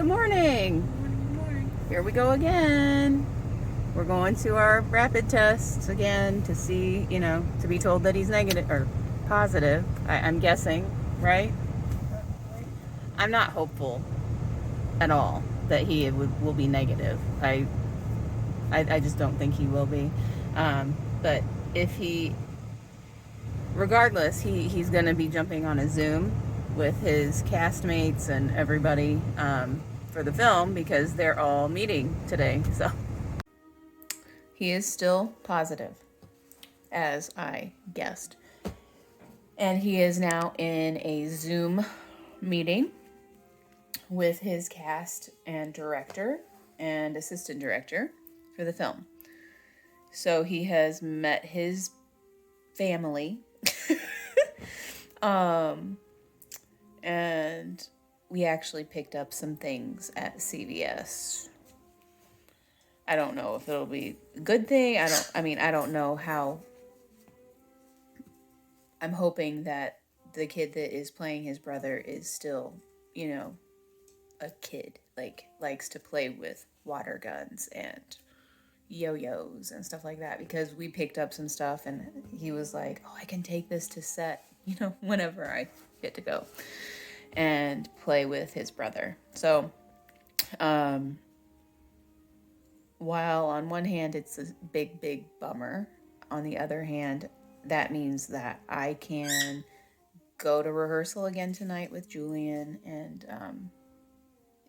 Good morning. Good morning. Here we go again. We're going to our rapid tests again to see, to be told that he's negative or positive. I'm guessing, right? I'm not hopeful at all that he will be negative. I just don't think he will be. But if he, regardless, he's going to be jumping on a Zoom with his castmates and everybody for the film because they're all meeting today. So he is still positive, as I guessed. And he is now in a Zoom meeting with his cast and director and assistant director for the film. So he has met his family. And we actually picked up some things at CVS. I don't know if it'll be a good thing. I don't know how. I'm hoping that the kid that is playing his brother is still, a kid. Like, likes to play with water guns and yo-yos and stuff like that, because we picked up some stuff and he was like, oh, I can take this to set, whenever I get to go and play with his brother. So, while on one hand it's a big bummer, on the other hand, that means that I can go to rehearsal again tonight with Julian, and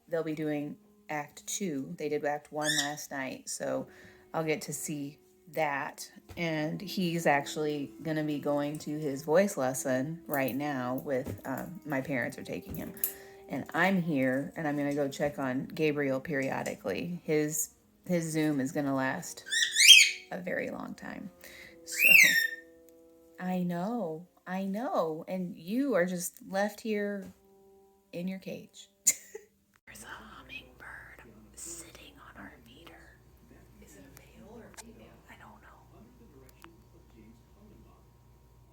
they'll be doing Act 2. They did Act 1 last night, so I'll get to see that. And he's actually going to be going to his voice lesson right now with, my parents are taking him. And I'm here, and I'm going to go check on Gabriel periodically. His Zoom is going to last a very long time. So, I know. And you are just left here in your cage. There's a hummingbird sitting on our meter. Is it a male or a female? I don't know.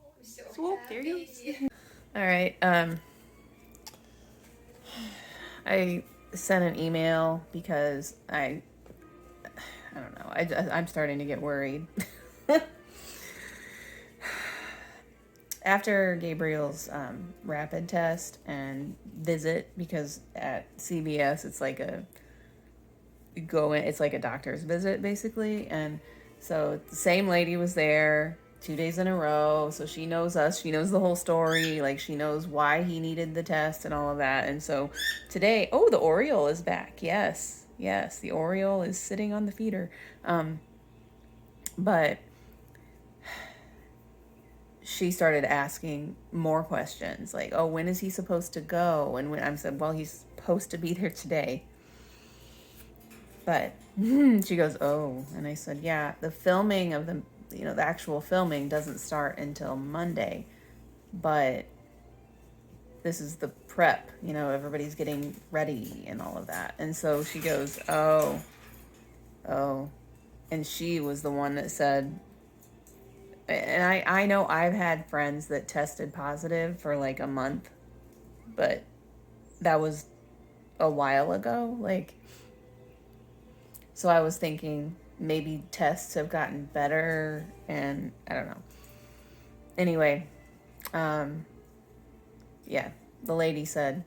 Oh, I'm so Swoop, happy. there you go. All right. I sent an email because I don't know. I'm starting to get worried. After Gabriel's rapid test and visit, because at CVS it's like it's like a doctor's visit basically, and so the same lady was there 2 days in a row, so she knows us, she knows the whole story, like she knows why he needed the test and all of that. And so today, the Oriole is back. Yes, the Oriole is sitting on the feeder. But she started asking more questions, like, oh, when is he supposed to go? And when I said, well, he's supposed to be there today. But she goes, oh, and I said, yeah, the filming of the actual filming doesn't start until Monday, but this is the prep, everybody's getting ready and all of that. And so she goes, oh, and she was the one that said, and I know I've had friends that tested positive for like a month, but that was a while ago. Like, so I was thinking maybe tests have gotten better, and I don't know. Anyway, yeah, the lady said,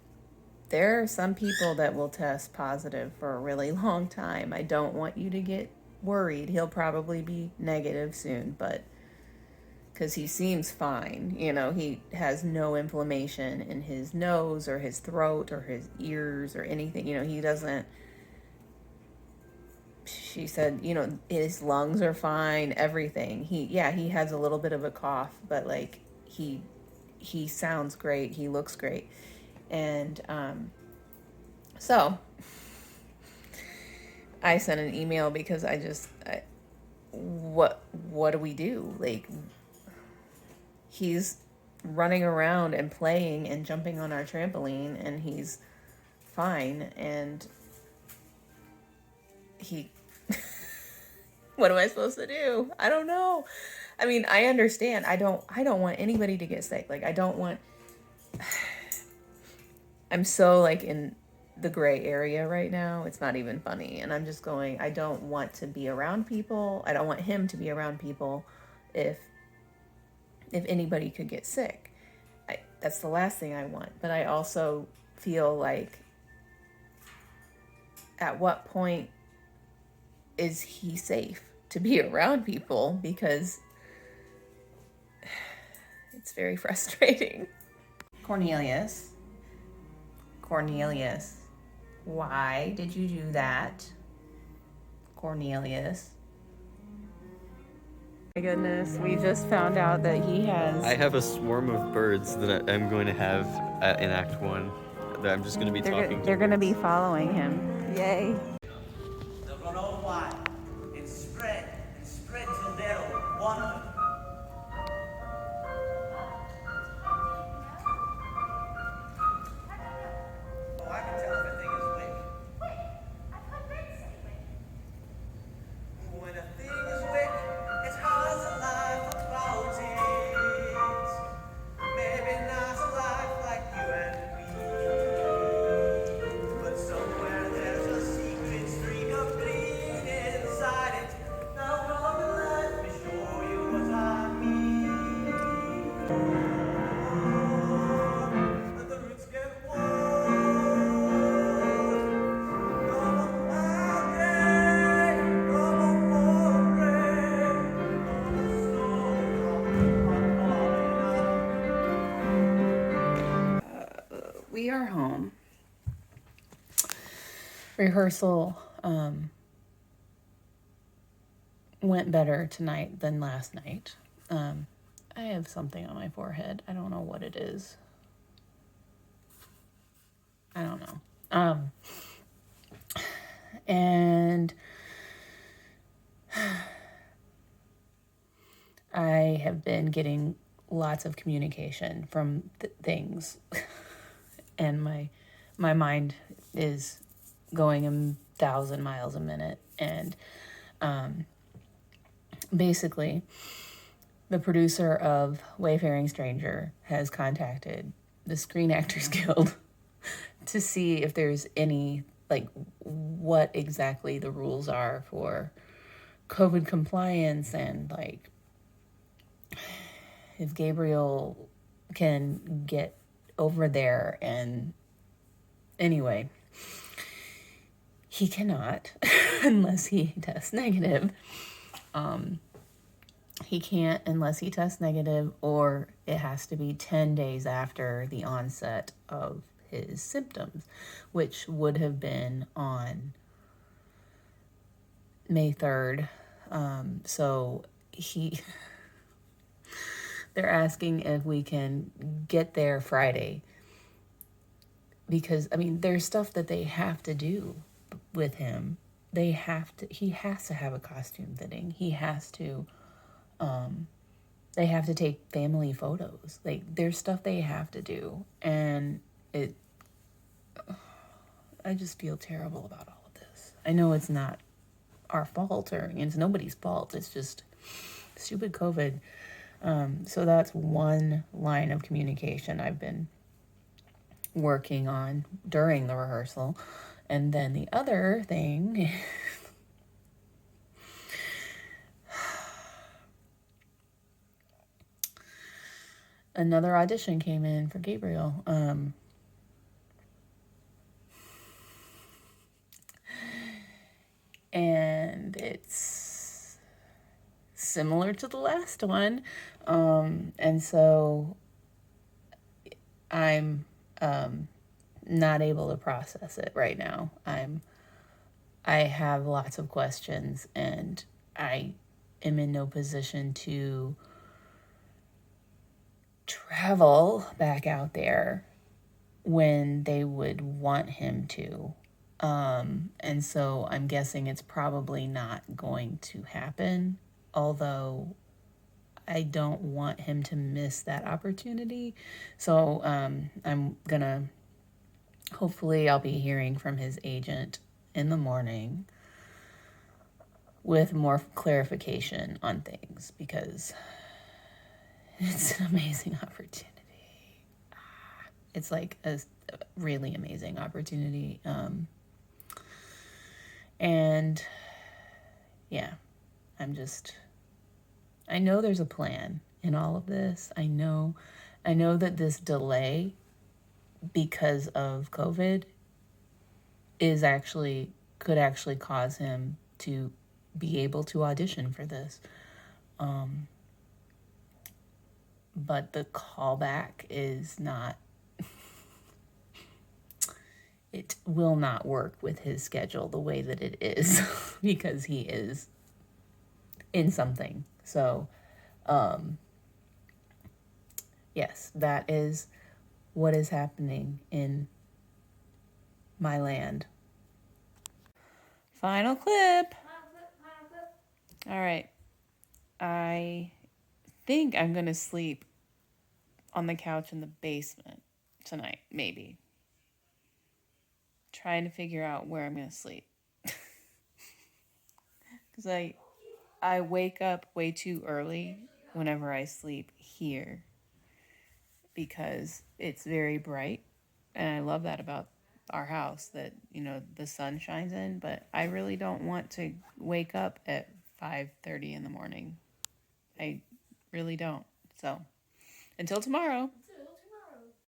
there are some people that will test positive for a really long time. I don't want you to get worried. He'll probably be negative soon, but because he seems fine. He has no inflammation in his nose or his throat or his ears or anything. He doesn't. She said, his lungs are fine, everything. He has a little bit of a cough, but like he sounds great. He looks great. And so I sent an email because what do we do? Like, he's running around and playing and jumping on our trampoline, and he's fine. And what am I supposed to do? I don't know. I mean, I understand. I don't want anybody to get sick. Like, I'm so like in the gray area right now. It's not even funny. And I'm just going, I don't want to be around people. I don't want him to be around people if anybody could get sick. That's the last thing I want. But I also feel like, at what point is he safe to be around people? Because it's very frustrating. Cornelius, why did you do that? Cornelius. My goodness, we just found out that he has... I have a swarm of birds that I'm going to have in Act 1 that I'm just going to be talking to. They're going to be following him. Yay. They'll run all wide and spread till they're one. Oh, I can tell if a thing is wick. When a thing is wick, it's hard to life about it. Maybe not a life like you and me. But somewhere there's a secret streak of green inside it. Now come and let me show you what I mean. Let the roots get warm. Come on, my day. Come on, for rain. Snow, We are home. Rehearsal went better tonight than last night. I have something on my forehead. I don't know what it is. I don't know. And I have been getting lots of communication from things, and my mind is going 1,000 miles a minute. And basically, the producer of Wayfaring Stranger has contacted the Screen Actors Guild to see if there's any, like, what exactly the rules are for COVID compliance, and, like, if Gabriel can get over there. And anyway, he cannot unless he tests negative. He can't unless he tests negative, or it has to be 10 days after the onset of his symptoms, which would have been on May 3rd. So they're asking if we can get there Friday, because, I mean, there's stuff that they have to do with him. He has to have a costume fitting. He has to, they have to take family photos. Like, there's stuff they have to do. And I just feel terrible about all of this. I know it's not our fault, or it's nobody's fault. It's just stupid COVID. So that's one line of communication I've been working on during the rehearsal. And then the other thing, another audition came in for Gabriel. And it's similar to the last one. And so I'm not able to process it right now. I have lots of questions, and I am in no position to travel back out there when they would want him to. And so I'm guessing it's probably not going to happen, although I don't want him to miss that opportunity. So I'm gonna, hopefully I'll be hearing from his agent in the morning with more clarification on things, because it's an amazing opportunity. It's like really amazing opportunity. And yeah, I know there's a plan in all of this. I know that this delay because of COVID could actually cause him to be able to audition for this. But the callback is not, it will not work with his schedule the way that it is because he is in something. So, yes, that is what is happening in my land. Final clip. All right. I think I'm going to sleep on the couch in the basement tonight, maybe. Trying to figure out where I'm going to sleep. Because I wake up way too early whenever I sleep here because it's very bright. And I love that about our house, that, you know, the sun shines in. But I really don't want to wake up at 5:30 in the morning. I really don't. So, until tomorrow.